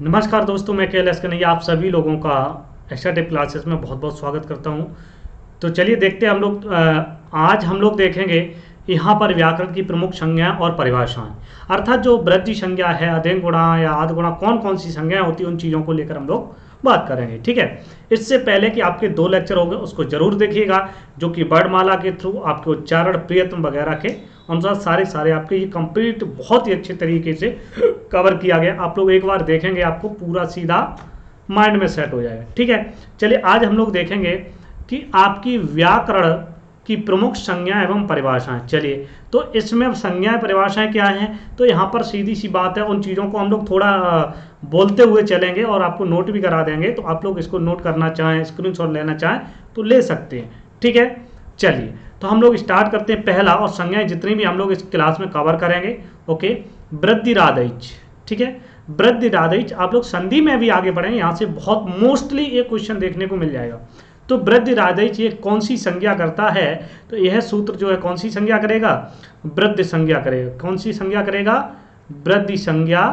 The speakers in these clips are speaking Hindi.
नमस्कार दोस्तों, मैं KLS कन्हैया आप सभी लोगों का एक्स्ट्रा टिप क्लासेस में बहुत बहुत स्वागत करता हूं। तो चलिए देखते हैं हम लोग आज हम लोग देखेंगे यहाँ पर व्याकरण की प्रमुख संज्ञाएं और परिभाषाएं, अर्थात जो वृद्धि संज्ञा है, अध्ययन गुणा या आदि गुणा, कौन कौन सी संज्ञाएं होती हैं उन चीज़ों को लेकर हम लोग बात करेंगे। ठीक है, इससे पहले कि आपके 2 लेक्चर होंगे उसको जरूर देखिएगा, जो कि वर्णमाला के थ्रू आपके उच्चारण, प्रयत्न वगैरह के अनुसार सारे आपके ये कंप्लीट बहुत ही अच्छे तरीके से कवर किया गया। आप लोग एक बार देखेंगे आपको पूरा सीधा माइंड में सेट हो जाएगा। ठीक है, चलिए आज हम लोग देखेंगे कि आपकी व्याकरण की प्रमुख संज्ञा एवं परिभाषाएं। चलिए, तो इसमें संज्ञाएं परिभाषाएं क्या हैं, तो यहाँ पर सीधी सी बात है, उन चीज़ों को हम लोग थोड़ा बोलते हुए चलेंगे और आपको नोट भी करा देंगे। तो आप लोग इसको नोट करना चाहें, स्क्रीनशॉट लेना चाहें तो ले सकते हैं। ठीक है, चलिए तो हम लोग स्टार्ट करते हैं। पहला, और संज्ञाएं जितनी भी हम लोग इस क्लास में कवर करेंगे, ओके, वृद्धिरादैच। ठीक है, वृद्धिरादैच आप लोग संधि में भी आगे बढ़ें, यहाँ से बहुत मोस्टली एक क्वेश्चन देखने को मिल जाएगा। तो वृद्धिरादैच ये कौन सी संज्ञा करता है, तो यह सूत्र जो है कौन सी संज्ञा करेगा, वृद्धि संज्ञा करेगा। कौन सी संज्ञा करेगा, वृद्धि संज्ञा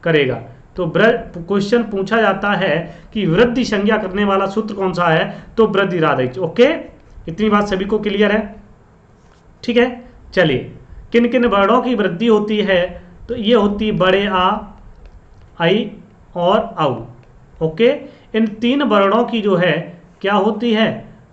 करेगा। तो क्वेश्चन पूछा जाता है कि वृद्धि संज्ञा करने वाला सूत्र कौन सा है, तो वृद्धिरादैच। ओके, इतनी बात सभी को क्लियर है। ठीक है, चलिए किन किन वर्णों की वृद्धि होती है, तो ये होती है बड़े आ, आई और औ। ओके, इन 3 वर्णों की जो है क्या होती है,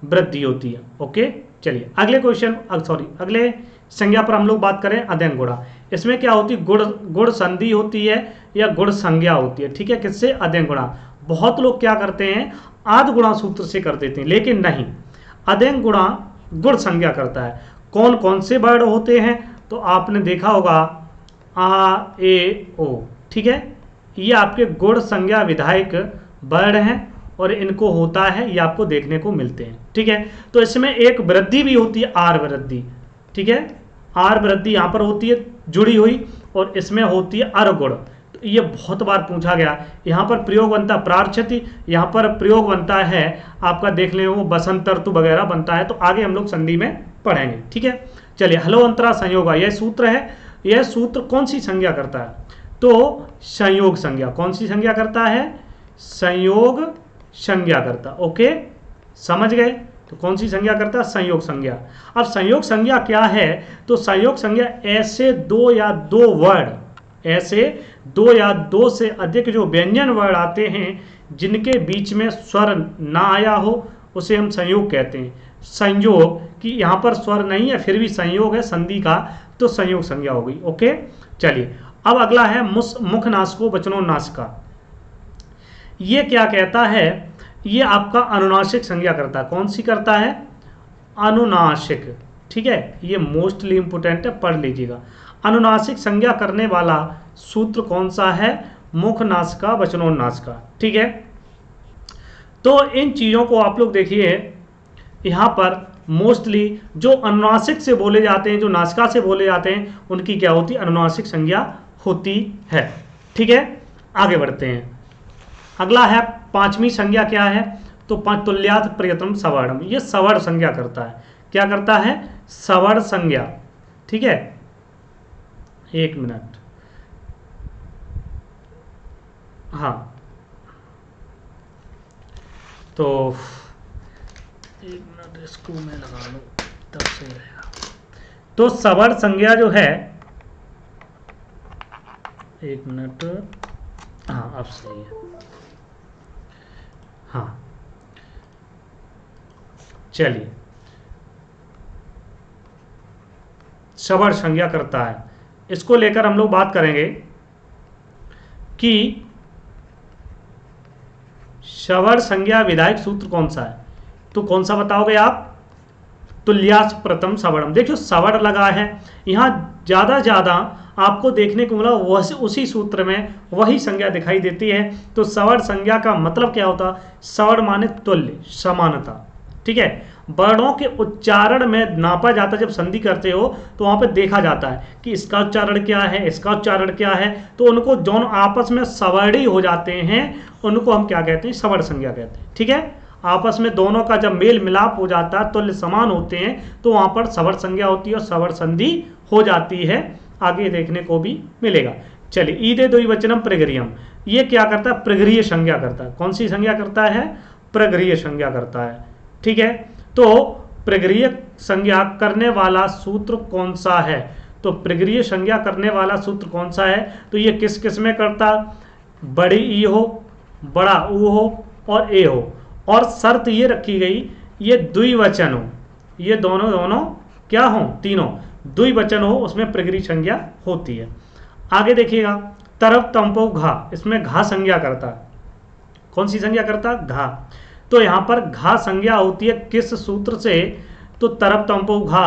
वृद्धि होती है। ओके, चलिए अगले क्वेश्चन अगले संज्ञा पर हम लोग बात करें, अध्ययन गुणा। इसमें क्या होती है, गुण संधि होती है या गुण संज्ञा होती है। ठीक है, किससे, अध्ययन गुणा। बहुत लोग क्या करते हैं, आदि गुणा सूत्र से कर देते हैं, लेकिन नहीं, अध्ययन गुणा गुण संज्ञा करता है। कौन कौन से वर्ण होते हैं, तो आपने देखा होगा आ, ए, ओ। ठीक है, ये आपके गुण संज्ञा विधायक वर्ण हैं और इनको होता है, ये आपको देखने को मिलते हैं। ठीक है, तो इसमें एक वृद्धि भी होती है, आर वृद्धि। ठीक है, आर वृद्धि यहाँ पर होती है जुड़ी हुई, और इसमें होती है अर गुण। तो ये बहुत बार पूछा गया। यहाँ पर प्रयोग बनता है प्रार्छति, यहाँ पर प्रयोग बनता है आपका, देख लें वो बसंत ऋतु वगैरह बनता है। तो आगे हम लोग संधि में पढ़ेंगे। ठीक है, चलिए हलो अंतरा संयोगा, यह सूत्र है। यह सूत्र कौन सी संज्ञा करता है, तो संयोग संज्ञा। कौन सी संज्ञा करता है, संयोग संज्ञा करता। ओके, समझ गए, तो कौन सी संज्ञा करता है, संयोग संज्ञा। अब संयोग संज्ञा क्या है, तो संयोग संज्ञा ऐसे 2 या 2 वर्ण, ऐसे 2 या 2 से अधिक जो व्यंजन वर्ण आते हैं जिनके बीच में स्वर ना आया हो, उसे हम संयोग कहते हैं। संयोग कि यहाँ पर स्वर नहीं है फिर भी संयोग है संधि का, तो संयोग संज्ञा हो गई। ओके, चलिए अब अगला है मुख नासिको वचनोन्नासिका। ये क्या कहता है, ये आपका अनुनासिक संज्ञा करता है। कौन सी करता है, अनुनासिक। ठीक है, ये मोस्टली इंपोर्टेंट है, पढ़ लीजिएगा। अनुनासिक संज्ञा करने वाला सूत्र कौन सा है, मुख नासिका वचनोन्नासिका। ठीक है, तो इन चीज़ों को आप लोग देखिए, यहाँ पर मोस्टली जो अनुनासिक से बोले जाते हैं, जो नासिका से बोले जाते हैं, उनकी क्या होती है, अनुनासिक संज्ञा होती है। ठीक है, आगे बढ़ते हैं। अगला है 5वीं संज्ञा क्या है, तो तुल्यात् प्रयत्नम सवर्णम। ये सवर्ण संज्ञा करता है। क्या करता है, सवर्ण संज्ञा। ठीक है, एक मिनट, हाँ, तो एक मिनट इसको मैं लगा लूँ तब सही रहेगा। तो सवर्ण संज्ञा जो है, एक मिनट, हाँ अब सही है, हाँ चलिए, सवर्ण संज्ञा करता है। इसको लेकर हम लोग बात करेंगे कि सवर्ण संज्ञा विधायक सूत्र कौन सा है, तो कौन सा बताओगे आप, तुल्यास प्रथम सवर्णम। देखियो सवर्ण लगा है, यहाँ ज़्यादा आपको देखने को मिला उसी सूत्र में वही संज्ञा दिखाई देती है। तो सवर्ण संज्ञा का मतलब क्या होता, सवर्ण माने तुल्य, समानता। ठीक है, वर्णों के उच्चारण में नापा जाता है। जब संधि करते हो तो वहाँ पे देखा जाता है कि इसका उच्चारण क्या है, इसका उच्चारण क्या है, तो उनको जो आपस में सवर्णी हो जाते हैं उनको हम क्या कहते हैं, सवर्ण संज्ञा कहते हैं। ठीक है, आपस में दोनों का जब मेल मिलाप हो जाता है, तुल्य समान होते हैं, तो वहाँ पर सवर्ण संज्ञा होती है और सवर्ण संधि हो जाती है। आगे देखने को भी मिलेगा। चलिए ईदे द्विवचनम प्रगरियम, ये क्या करता है, प्रगृह्य संज्ञा करता है। कौन सी संज्ञा करता है, प्रगृह्य संज्ञा करता है। ठीक है, तो प्रगृह्य संज्ञा करने वाला सूत्र कौन सा है, तो प्रगृह्य संज्ञा करने वाला सूत्र कौन सा है, तो ये किस किस में करता, बड़ी ई हो, बड़ा ऊ हो और ए हो, और शर्त ये रखी गई ये द्विवचन हो, ये दोनों दोनों क्या हो, तीनों द्विवचन हो, उसमें प्रगृह्य संज्ञा होती है। आगे देखिएगा, तरफ तंपो घा, इसमें घा संज्ञा करता है। कौन सी संज्ञा करता, घा। तो यहाँ पर घा संज्ञा होती है किस सूत्र से, तो तरफ तंपो घा,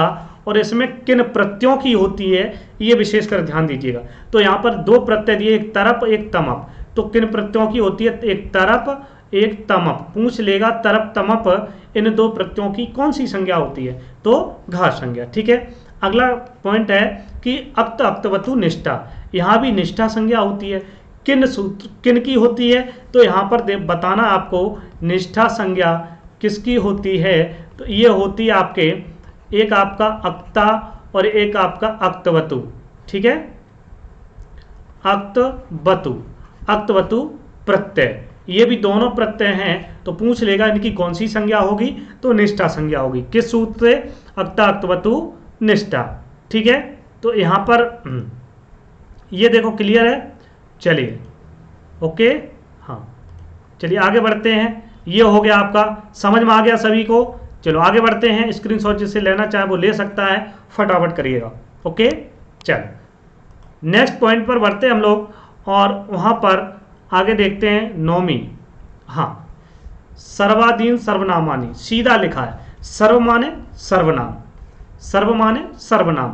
और इसमें किन प्रत्ययों की होती है ये विशेषकर ध्यान दीजिएगा। तो यहाँ पर दो प्रत्यय दिए, एक तरप एक तमप, तो किन प्रत्ययों की होती है, एक तरप एक तमप। पूछ लेगा तरप तमप इन दो प्रत्ययों की कौन सी संज्ञा होती है, तो घा संज्ञा। ठीक है, अगला पॉइंट है कि अक्त अक्तवतु निष्ठा, यहाँ भी निष्ठा संज्ञा होती है। किन सूत्र किन की होती है, तो यहाँ पर बताना आपको निष्ठा संज्ञा किसकी होती है, तो ये होती है आपके, एक आपका अक्ता और एक आपका अक्तवतु। ठीक है, अक्तवतु, अक्तवतु प्रत्यय, ये भी दोनों प्रत्यय हैं, तो पूछ लेगा इनकी कौन सी संज्ञा होगी, तो निष्ठा संज्ञा होगी। किस सूत्र से, अक्ता अक्तवतु निष्ठा। ठीक है, तो यहाँ पर ये देखो क्लियर है। चलिए ओके, हाँ चलिए आगे बढ़ते हैं। ये हो गया आपका, समझ में आ गया सभी को। चलो आगे बढ़ते हैं, स्क्रीनशॉट जिससे लेना चाहे वो ले सकता है, फटाफट करिएगा। ओके, चलो नेक्स्ट पॉइंट पर बढ़ते हैं हम लोग, और वहाँ पर आगे देखते हैं नौवीं। हाँ, सर्वाधीन सर्वनामानी, सीधा लिखा है, सर्व माने सर्वनाम, सर्व माने सर्वनाम,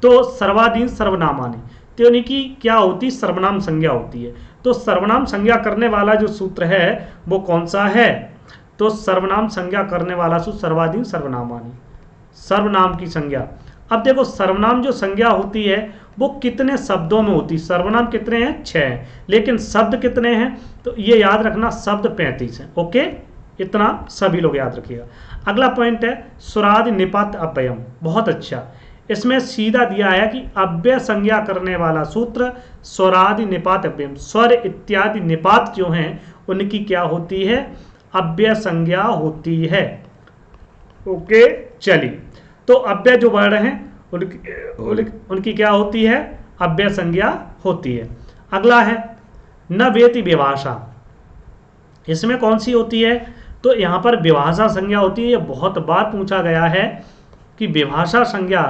तो सर्वाधीन सर्वनामानी, तो यानी कि क्या होती, सर्वनाम संज्ञा होती है। तो सर्वनाम संज्ञा करने वाला जो सूत्र है वो कौन सा है, तो सर्वनाम संज्ञा करने वाला सूत्र सर्वाधीन सर्वनामानी, सर्वनाम की संज्ञा। अब देखो सर्वनाम जो संज्ञा होती है वो कितने शब्दों में होती है, सर्वनाम कितने हैं, 6 हैं, लेकिन शब्द कितने हैं, तो ये याद रखना, शब्द 35 हैं। ओके, इतना सभी लोग याद रखिएगा। अगला पॉइंट है स्वरादि निपात अव्ययम, बहुत अच्छा, इसमें सीधा दिया है कि अव्यय संज्ञा करने वाला सूत्र स्वरादि निपात अव्ययम, स्वर इत्यादि निपात जो हैं उनकी क्या होती है, अव्यय संज्ञा होती है। ओके, चलिए, तो अव्यय जो वर्ण हैं उनकी क्या होती है, अव्यय संज्ञा होती है। अगला है न वेति विभाषा, इसमें कौन सी होती है, तो यहाँ पर विभाषा संज्ञा होती है। ये बहुत बार पूछा गया है कि विभाषा संज्ञा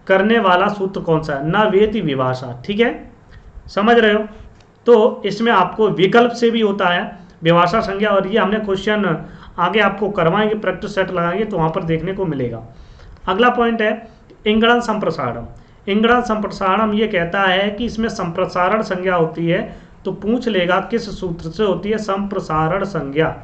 करने वाला सूत्र कौन सा है, न वेति विभाषा। ठीक है, समझ रहे हो, तो इसमें आपको विकल्प से भी होता है विभाषा संज्ञा, और ये हमने क्वेश्चन आगे आपको करवाएंगे, प्रैक्टिस सेट लगाएंगे तो वहाँ पर देखने को मिलेगा। अगला पॉइंट है इंगड़न संप्रसारणम, इंगड़न संप्रसारणम ये कहता है कि इसमें संप्रसारण संज्ञा होती है, तो पूछ लेगा किस सूत्र से होती है, संप्रसारण संज्ञा।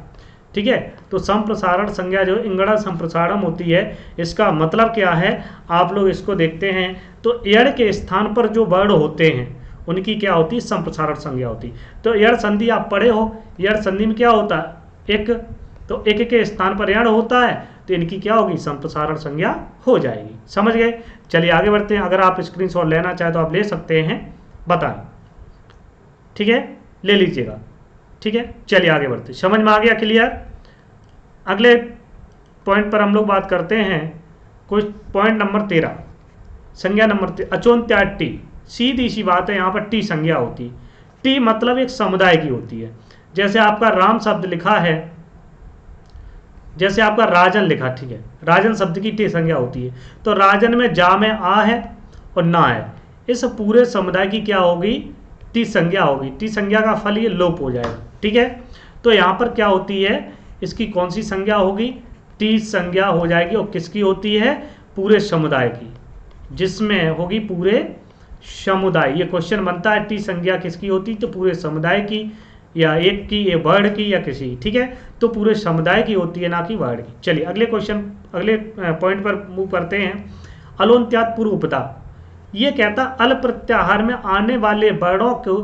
ठीक है, तो संप्रसारण संज्ञा जो इंगड़ा संप्रसारणम होती है, इसका मतलब क्या है, आप लोग इसको देखते हैं, तो एड़ के स्थान पर जो वर्ण होते हैं उनकी क्या होती है, संप्रसारण संज्ञा होती। तो एड़ संधि आप पढ़े हो, एड़ संधि में क्या होता है, एक, तो एक के स्थान पर एड़ होता है, तो इनकी क्या होगी, संप्रसारण संज्ञा हो जाएगी। समझ गए, चलिए आगे बढ़ते हैं। अगर आप स्क्रीनशॉट लेना चाहे तो आप ले सकते हैं, बताएं। ठीक है, ले लीजिएगा। ठीक है, चलिए आगे बढ़ते, समझ में आ गया, क्लियर। अगले पॉइंट पर हम लोग बात करते हैं, कुछ पॉइंट नंबर 13, संज्ञा नंबर 13, अचोन्त्या टी, सीधी सी बात है, यहाँ पर टी संज्ञा होती है। टी मतलब एक समुदाय की होती है। जैसे आपका राम शब्द लिखा है, जैसे आपका राजन लिखा, ठीक है, राजन शब्द की टी संज्ञा होती है। तो राजन में जा में आ है और ना है, इस पूरे समुदाय की क्या होगी, टी संज्ञा होगी। टी संज्ञा का फल ये लोप हो जाएगा। ठीक है, तो यहाँ पर क्या होती है, इसकी कौन सी संज्ञा होगी, टी संज्ञा हो जाएगी, और किसकी होती है, पूरे समुदाय की, जिसमें होगी पूरे समुदाय। ये क्वेश्चन बनता है टी संज्ञा किसकी होती, तो पूरे समुदाय की, या एक की, ये वर्ड की, या किसी। ठीक है, तो पूरे समुदाय की होती है, ना कि वर्ड की। चलिए अगले क्वेश्चन, अगले पॉइंट पर मूव करते हैं। अलोन्त्यात पूर्व उपदा, ये कहता अल प्रत्याहार में आने वाले वर्णों को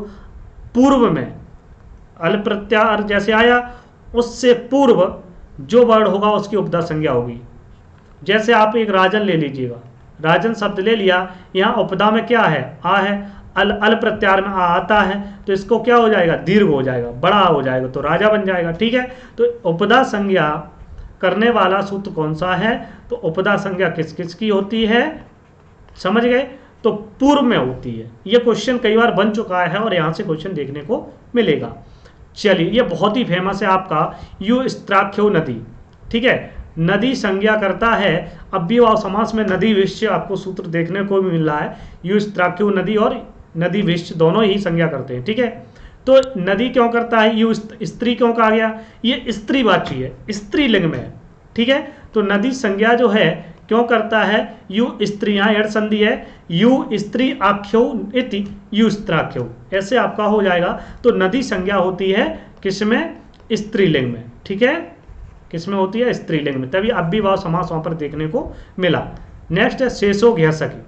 पूर्व में, अल प्रत्याहार जैसे आया उससे पूर्व जो वर्ण होगा उसकी उपदा संज्ञा होगी। जैसे आप एक राजन ले लीजिएगा, राजन शब्द ले लिया, यहाँ उपदा में क्या है, आ है, अल प्रत्यार में आ आता है तो इसको क्या हो जाएगा, दीर्घ हो जाएगा, बड़ा हो जाएगा, तो राजा बन जाएगा। ठीक है, तो उपदा संज्ञा करने वाला सूत्र कौन सा है, तो उपदा संज्ञा किस किस की होती है, समझ गए, तो पूर्व में होती है। ये क्वेश्चन कई बार बन चुका है और यहां से क्वेश्चन देखने को मिलेगा। चलिए, ये बहुत ही फेमस है आपका यू स्त्राख्यो नदी। ठीक है, नदी संज्ञा करता है, अव्ययभाव समास में नदी विश्य आपको सूत्र देखने को भी मिल रहा है। यू स्त्राख्यो नदी और नदी विश्य दोनों ही संज्ञा करते हैं। ठीक है, तो नदी क्यों करता है, यू स्त्री क्यों कहा गया, ये स्त्रीवाची है, स्त्रीलिंग में है। ठीक है, तो नदी संज्ञा जो है क्यों करता है, यू स्त्री, यहाँ एड संधि है, यू स्त्री आख्यो इति यू स्त्राख्यो, ऐसे आपका हो जाएगा। तो नदी संज्ञा होती है किसमें, स्त्रीलिंग में। ठीक है, किसमें होती है, स्त्रीलिंग में, तभी अव्ययभाव समास वहां पर देखने को मिला। नेक्स्ट है शेषो घ्यसकी।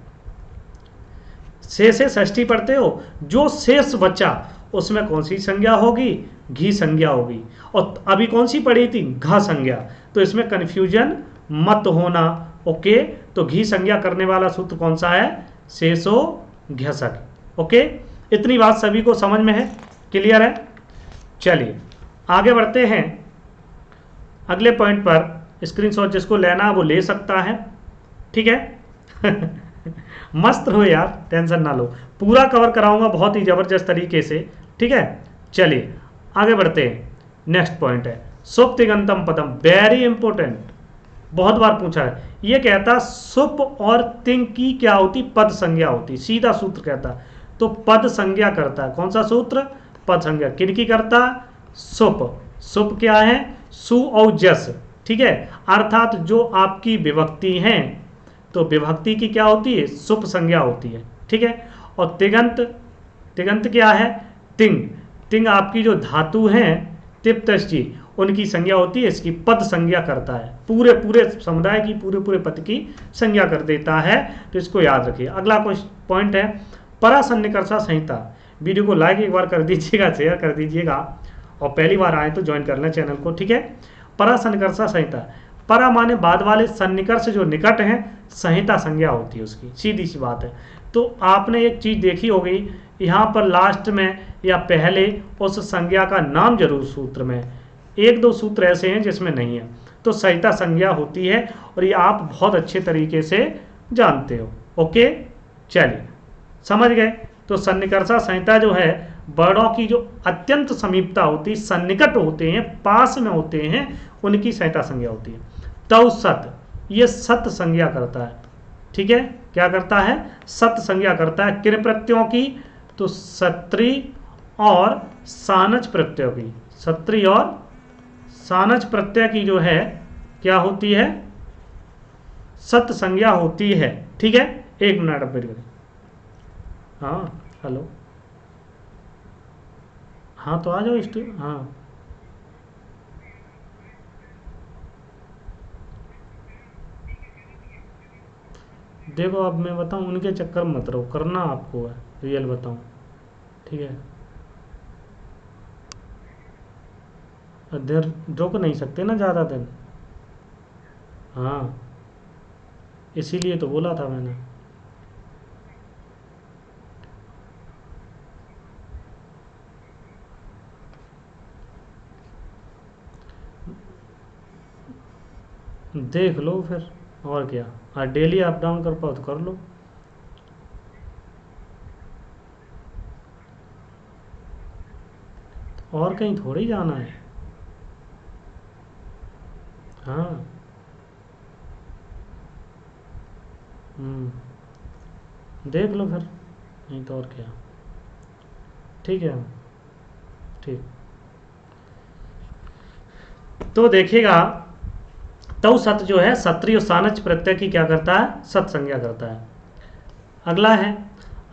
शेष षष्ठी पढ़ते हो, जो शेष बचा उसमें कौन सी संज्ञा होगी, घी संज्ञा होगी। और अभी कौन सी पढ़ी थी, घ संज्ञा, तो इसमें कंफ्यूजन मत होना। ओके, तो घी संज्ञा करने वाला सूत्र कौन सा है, शेषो घ्यसक। ओके, इतनी बात सभी को समझ में है, क्लियर है। चलिए आगे बढ़ते हैं अगले पॉइंट पर। स्क्रीनशॉट जिसको लेना वो ले सकता है। ठीक है मस्त हो यार, टेंशन ना लो, पूरा कवर कराऊंगा बहुत ही जबरदस्त तरीके से। ठीक है, चलिए आगे बढ़ते हैं। नेक्स्ट पॉइंट है सुप्तिगंतम पदम, वेरी इंपॉर्टेंट, बहुत बार पूछा है। ये कहता सुप और तिंग की क्या होती, पद संज्ञा होती, सीधा सूत्र कहता, तो पद संज्ञा करता है। कौन सा सूत्र, पद संज्ञा, किनकी करता, सुप। सुप क्या है, सु और जस। ठीक है, अर्थात जो आपकी विभक्ति हैं, तो विभक्ति की क्या होती है, सुप संज्ञा होती है। ठीक है, और तिगंत, तिगंत क्या है, तिंग। तिंग आपकी जो धातु हैं तिप्तष्टि, उनकी संज्ञा होती है, इसकी पद संज्ञा करता है, पूरे पूरे समुदाय की पूरे पूरे पद की संज्ञा कर देता है। तो इसको याद रखिए। अगला पॉइंट है परासन्निकर्षा संहिता। वीडियो को लाइक एक बार कर दीजिएगा, शेयर कर दीजिएगा, और पहली बार आए तो ज्वाइन कर लें चैनल को। ठीक है, परासन्निकर्षा संहिता, परा माने बाद वाले, सन्निकर्ष जो निकट है, संहिता संज्ञा होती है उसकी, सीधी सी बात है। तो आपने एक चीज देखी होगी, यहाँ पर लास्ट में या पहले उस संज्ञा का नाम जरूर सूत्र में, एक दो सूत्र ऐसे हैं जिसमें नहीं है, तो संहिता संज्ञा होती है, और ये आप बहुत अच्छे तरीके से जानते हो। ओके, चलिए समझ गए। तो सन्निकर्षा संहिता जो है, वर्णों की जो अत्यंत समीपता होती है, सन्निकट होते हैं, पास में होते हैं, उनकी संहिता संज्ञा होती है। तव सत, ये सत संज्ञा करता है। ठीक है, क्या करता है, सत संज्ञा करता है। किन प्रत्ययों की, तो सत्री और सानच प्रत्ययों की, सत्री और सानच प्रत्यय की जो है क्या होती है, सत संज्ञा होती है। ठीक है, एक मिनट अब वेट करें। हाँ हेलो, हाँ तो आ जाओ हाँ देखो, अब मैं बताऊं, उनके चक्कर मत रहो, करना आपको है, रियल बताऊं। ठीक है, देर रुक नहीं सकते ना ज़्यादा दिन, हाँ इसीलिए तो बोला था मैंने। देख लो फिर, और क्या, हाँ डेली अप डाउन कर पाओ तो कर लो। और कहीं थोड़ी जाना है। हाँ देख लो फिर, नहीं तो और क्या। ठीक है, ठीक, तो देखिएगा, तव सत जो है, सत्री और सानच प्रत्यय की क्या करता है, सत संज्ञा करता है। अगला है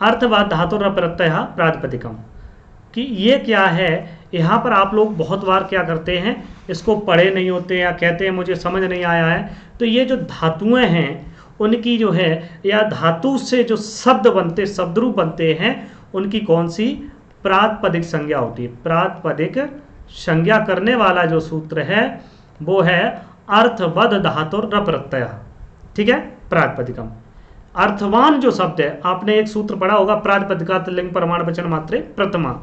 अर्थवाद धातु प्रत्यय प्रातिपदिकम, कि ये क्या है। यहाँ पर आप लोग बहुत बार क्या करते हैं, इसको पढ़े नहीं होते या कहते हैं मुझे समझ नहीं आया है। तो ये जो धातुएं हैं उनकी जो है, या धातु से जो शब्द बनते, शब्दरूप बनते हैं, उनकी कौन सी प्रातिपदिक संज्ञा होती है। प्रातिपदिक संज्ञा करने वाला जो सूत्र है वो है अर्थवद धातु प्रत्यय। ठीक है, प्रातिपदिकम। अर्थवान जो शब्द है, आपने एक सूत्र पढ़ा होगा, प्रातिपदिका लिंग प्रमाण वचन मात्रे प्रथमा,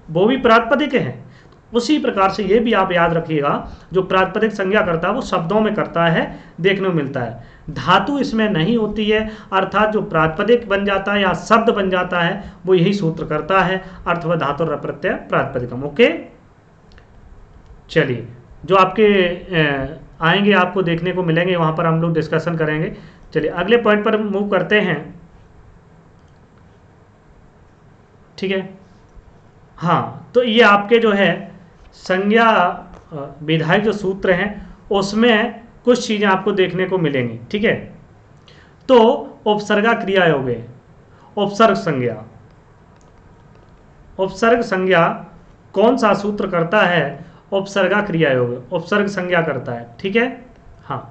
वो भी प्रातिपदिक है। उसी प्रकार से ये भी आप याद रखिएगा, जो प्रातिपदिक संज्ञा करता है वो शब्दों में करता है, देखने को मिलता है, धातु इसमें नहीं होती है। अर्थात जो प्रातिपदिक बन जाता है या शब्द बन जाता है वो यही सूत्र करता है, अर्थ व धातु प्रत्यय प्रातिपदिकम। ओके, चलिए जो आपके आएंगे आपको देखने को मिलेंगे, वहां पर हम लोग डिस्कशन करेंगे। चलिए अगले पॉइंट पर मूव करते हैं। ठीक है, हाँ, तो ये आपके जो है संज्ञा विधायक जो सूत्र हैं उसमें कुछ चीजें आपको देखने को मिलेंगी। ठीक है, तो उपसर्गा क्रिया योग, उपसर्ग संज्ञा, उपसर्ग संज्ञा कौन सा सूत्र करता है? उपसर्गा क्रिया योग, उपसर्ग संज्ञा करता है। ठीक है, हाँ,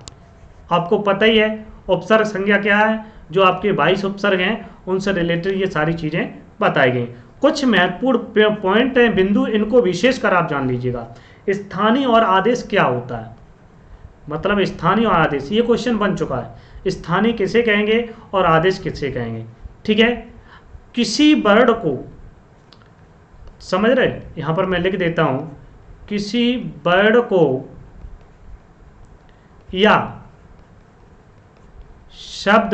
आपको पता ही है उपसर्ग संज्ञा क्या है, जो आपके 22 उपसर्ग हैं उनसे रिलेटेड ये सारी चीजें बताई गई। कुछ महत्वपूर्ण पॉइंट हैं, बिंदु, इनको विशेषकर आप जान लीजिएगा। स्थानीय और आदेश क्या होता है, मतलब स्थानीय और आदेश, ये क्वेश्चन बन चुका है। स्थानीय किसे कहेंगे और आदेश किसे कहेंगे? ठीक है, किसी वर्ड को, समझ रहे, यहां पर मैं लिख देता हूं, किसी वर्ड को या शब्द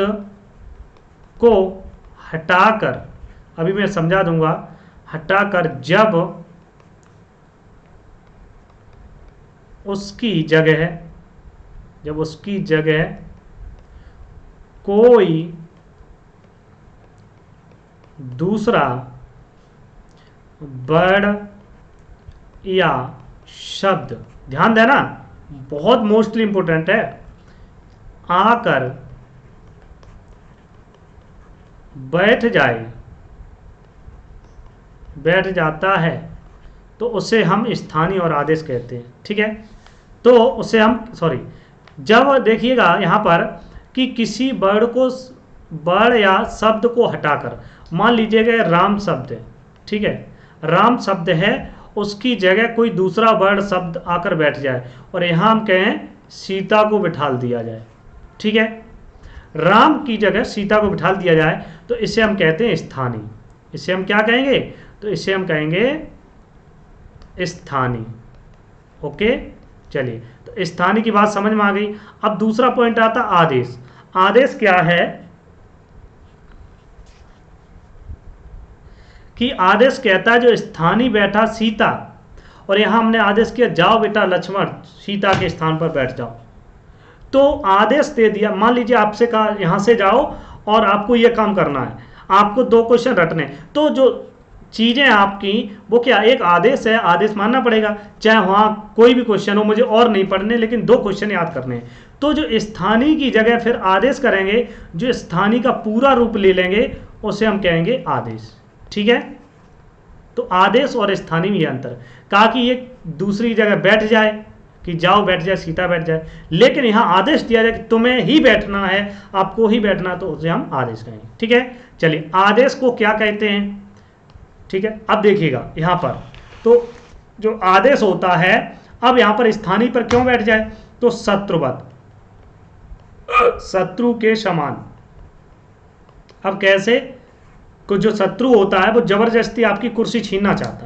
को हटाकर, अभी मैं समझा दूंगा, हटाकर जब उसकी जगह कोई दूसरा वर्ड या शब्द, ध्यान देना, बहुत मोस्टली इंपॉर्टेंट है, आकर बैठ जाता है तो उसे हम स्थानीय और आदेश कहते हैं। ठीक है, तो उसे हम, जब देखिएगा यहां पर कि किसी वर्ड या शब्द को हटाकर, मान लीजिएगा राम शब्द है, ठीक है, राम शब्द है, उसकी जगह कोई दूसरा वर्ड शब्द आकर बैठ जाए और यहां हम कहें सीता को बिठाल दिया जाए। ठीक है, राम की जगह सीता को बिठाल दिया जाए तो इसे हम कहते हैं स्थानीय। इसे हम क्या कहेंगे? तो इसे हम कहेंगे स्थानीय। ओके, चलिए, तो स्थानीय की बात समझ में आ गई। अब दूसरा पॉइंट आता आदेश। आदेश क्या है कि आदेश कहता है जो स्थानीय बैठा सीता, और यहां हमने आदेश किया जाओ बेटा लक्ष्मण सीता के स्थान पर बैठ जाओ, तो आदेश दे दिया। मान लीजिए आपसे कहा यहां से जाओ और आपको यह काम करना है, आपको 2 क्वेश्चन रटने, तो जो चीजें आपकी वो क्या, एक आदेश है, आदेश मानना पड़ेगा, चाहे वहां कोई भी क्वेश्चन हो, मुझे और नहीं पढ़ने, लेकिन 2 क्वेश्चन याद करने हैं। तो जो स्थानीय की जगह फिर आदेश करेंगे, जो स्थानीय का पूरा रूप ले लेंगे उसे हम कहेंगे आदेश। ठीक है, तो आदेश और स्थानीय में यह अंतर, कहा कि ये दूसरी जगह बैठ जाए, कि जाओ बैठ जाए, सीता बैठ जाए, लेकिन यहां आदेश दिया जाए कि तुम्हें ही बैठना है, आपको ही बैठना, तो उसे हम आदेश कहेंगे। ठीक है, चलिए, आदेश को क्या कहते हैं? ठीक है, अब देखिएगा यहां पर, तो जो आदेश होता है, अब यहां पर स्थानीय पर क्यों बैठ जाए? तो शत्रुवत, शत्रु के समान। अब कैसे? को जो शत्रु होता है वो जबरदस्ती आपकी कुर्सी छीनना चाहता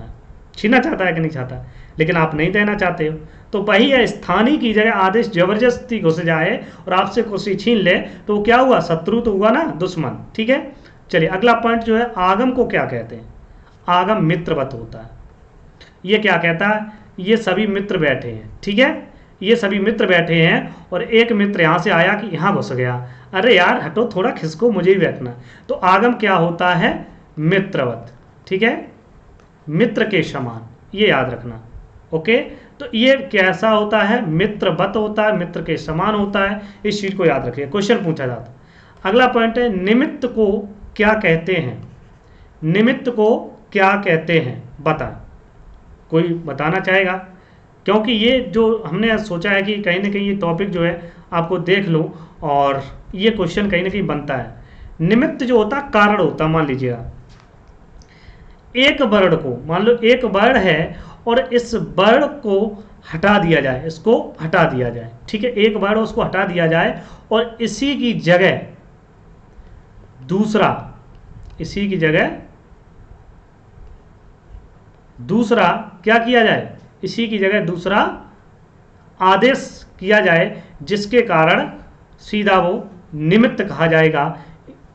है कि नहीं चाहता, लेकिन आप नहीं देना चाहते हो, तो वही है, स्थानीय की जगह आदेश जबरदस्ती घुस जाए और आपसे कुर्सी छीन ले, तो क्या हुआ? शत्रु तो हुआ ना, दुश्मन। ठीक है, चलिए अगला पॉइंट जो है, आगम को क्या कहते हैं? आगम मित्रवत होता है। ये क्या कहता है? ये सभी मित्र बैठे हैं, ठीक है, ये सभी मित्र बैठे हैं और एक मित्र यहां से आया कि यहां घुस गया, अरे यार हटो थोड़ा, खिसको, मुझे ही बैठना। तो आगम क्या होता है? मित्रवत। ठीक है, मित्र के समान, ये याद रखना। ओके, तो ये कैसा होता है? मित्रवत होता है, मित्र के समान होता है, इस चीज को याद रखिए, क्वेश्चन पूछा जाता है। अगला पॉइंट है, निमित्त को क्या कहते हैं? निमित्त को क्या कहते हैं, बता, कोई बताना चाहेगा? क्योंकि ये जो हमने सोचा है कि कहीं ना कहीं ये टॉपिक जो है आपको देख लो, और ये क्वेश्चन कहीं ना कहीं बनता है। निमित्त जो होता है कारण होता है। मान लीजिएगा एक वर्ड को, मान लो एक वर्ड है और इस वर्ड को हटा दिया जाए, इसको हटा दिया जाए, ठीक है, एक वर्ड उसको हटा दिया जाए और इसी की जगह दूसरा, इसी की जगह दूसरा क्या किया जाए, इसी की जगह दूसरा आदेश किया जाए, जिसके कारण सीधा वो निमित्त कहा जाएगा।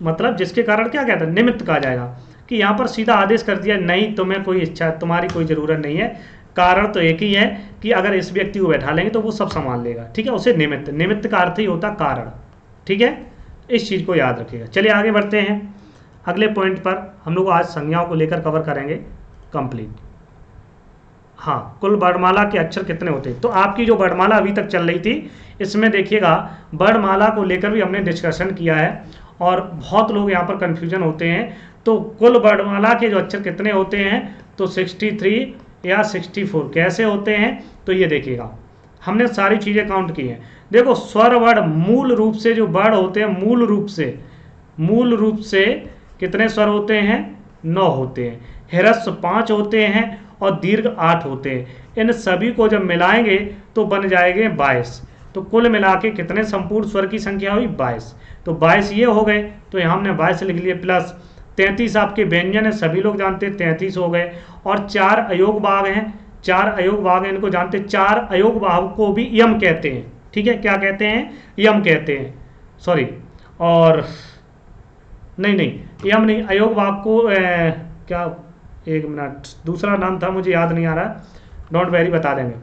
मतलब जिसके कारण क्या कहता है, निमित्त कहा जाएगा। कि यहाँ पर सीधा आदेश कर दिया, नहीं तुम्हें कोई इच्छा, तुम्हारी कोई ज़रूरत नहीं है, कारण तो एक ही है कि अगर इस व्यक्ति को बैठा लेंगे तो वो सब संभाल लेगा, ठीक है, उसे निमित्त, निमित्त का अर्थ ही होता कारण, ठीक है, इस चीज़ को याद रखिएगा। चलिए आगे बढ़ते हैं, अगले पॉइंट पर हम लोग आज संज्ञाओं को लेकर कवर करेंगे कंप्लीट। हाँ, कुल वर्णमाला के अक्षर कितने होते हैं। तो आपकी जो वर्णमाला अभी तक चल रही थी, इसमें देखिएगा वर्णमाला को लेकर भी हमने डिस्कशन किया है, और बहुत लोग यहाँ पर कन्फ्यूजन होते हैं। तो कुल वर्णमाला के जो अक्षर कितने होते हैं, तो 63 या 64 कैसे होते हैं, तो ये देखिएगा, हमने सारी चीज़ें काउंट की हैं। देखो, स्वर वर्ण मूल रूप से जो वर्ण होते हैं, मूल रूप से कितने स्वर होते हैं, 9 होते हैं। ह्रस्व 5 होते हैं और दीर्घ 8 होते हैं। इन सभी को जब मिलाएंगे तो बन जाएंगे 22। तो कुल मिला के कितने संपूर्ण स्वर की संख्या हुई, 22। तो 22 ये हो गए, तो यहाँ हमने 22 लिख लिए, प्लस 33 आपके व्यंजन है, सभी लोग जानते हैं, 33 हो गए। और 4 अयोग भाग हैं, 4 अयोग भाग हैं, इनको जानते हैं। 4 अयोग भाग को भी यम कहते हैं, ठीक है, क्या कहते हैं, यम कहते हैं, सॉरी, और नहीं, यम नहीं, अयोग भाग को क्या, एक मिनट, दूसरा नाम था, मुझे याद नहीं आ रहा, डोंट वेरी, बता देंगे।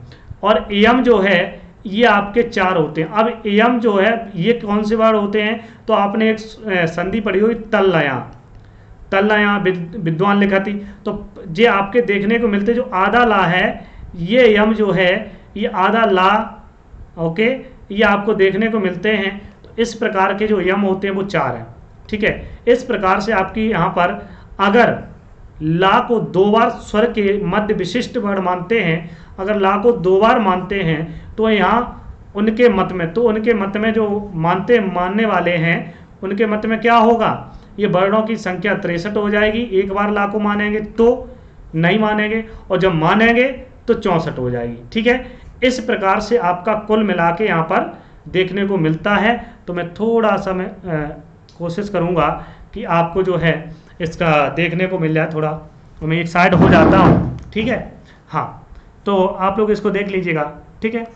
और यम जो है ये आपके 4 होते हैं। अब यम जो है ये कौन से वर्ड होते हैं, तो आपने एक संधि पढ़ी हुई तल्लया विद्वान लिखा थी, तो ये आपके देखने को मिलते, जो आधा ला है ये यम जो है, ये आधा ला, ओके, ये आपको देखने को मिलते हैं। तो इस प्रकार के जो यम होते हैं वो 4 हैं, ठीक है। इस प्रकार से आपकी यहाँ पर अगर ला को 2 बार स्वर के मध्य विशिष्ट वर्ण मानते हैं, अगर ला को 2 बार मानते हैं, तो यहाँ उनके मत में जो मानने वाले हैं, उनके मत में क्या होगा, ये वर्णों की संख्या 63 हो जाएगी। एक बार ला को मानेंगे तो नहीं मानेंगे, और जब मानेंगे तो 64 हो जाएगी, ठीक है। इस प्रकार से आपका कुल मिला के यहाँ पर देखने को मिलता है। तो मैं थोड़ा सा कोशिश करूँगा कि आपको जो है इसका देखने को मिल जाए, थोड़ा तो मैं एक साइड हो जाता हूँ, ठीक है। हाँ, तो आप लोग इसको देख लीजिएगा, ठीक है।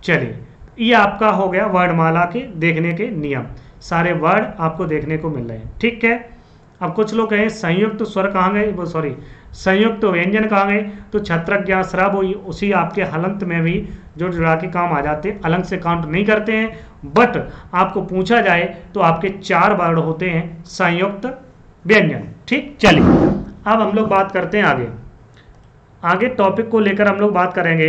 चलिए, ये आपका हो गया वर्णमाला के देखने के नियम, सारे वर्ड आपको देखने को मिल रहे हैं, ठीक है। अब कुछ लोग कहें संयुक्त स्वर कहाँ गए, वो सॉरी संयुक्त व्यंजन कहाँ गए, तो छत्रक या श्रव उसी आपके हलंत में भी जो जुड़ा के काम आ जाते हैं, अलग से काउंट नहीं करते हैं। बट आपको पूछा जाए तो आपके 4 वर्ड होते हैं संयुक्त व्यंजन, ठीक। चलिए अब हम लोग बात करते हैं आगे टॉपिक को लेकर हम लोग बात करेंगे,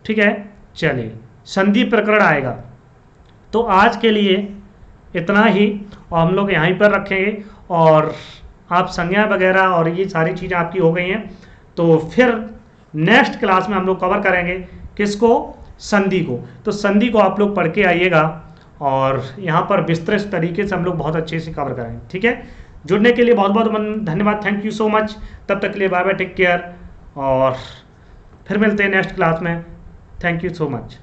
ठीक है। चलिए, संधि प्रकरण आएगा। तो आज के लिए इतना ही, और हम लोग यहीं पर रखेंगे, और आप संज्ञा वगैरह और ये सारी चीज़ें आपकी हो गई हैं। तो फिर नेक्स्ट क्लास में हम लोग कवर करेंगे किसको, संधि को। तो संधि को आप लोग पढ़ के आइएगा, और यहाँ पर विस्तृत तरीके से हम लोग बहुत अच्छे से कवर करेंगे, ठीक है। जुड़ने के लिए बहुत बहुत धन्यवाद, थैंक यू सो मच। तब तक के लिए बाय बाय, टेक केयर, और फिर मिलते हैं नेक्स्ट क्लास में। Thank you so much.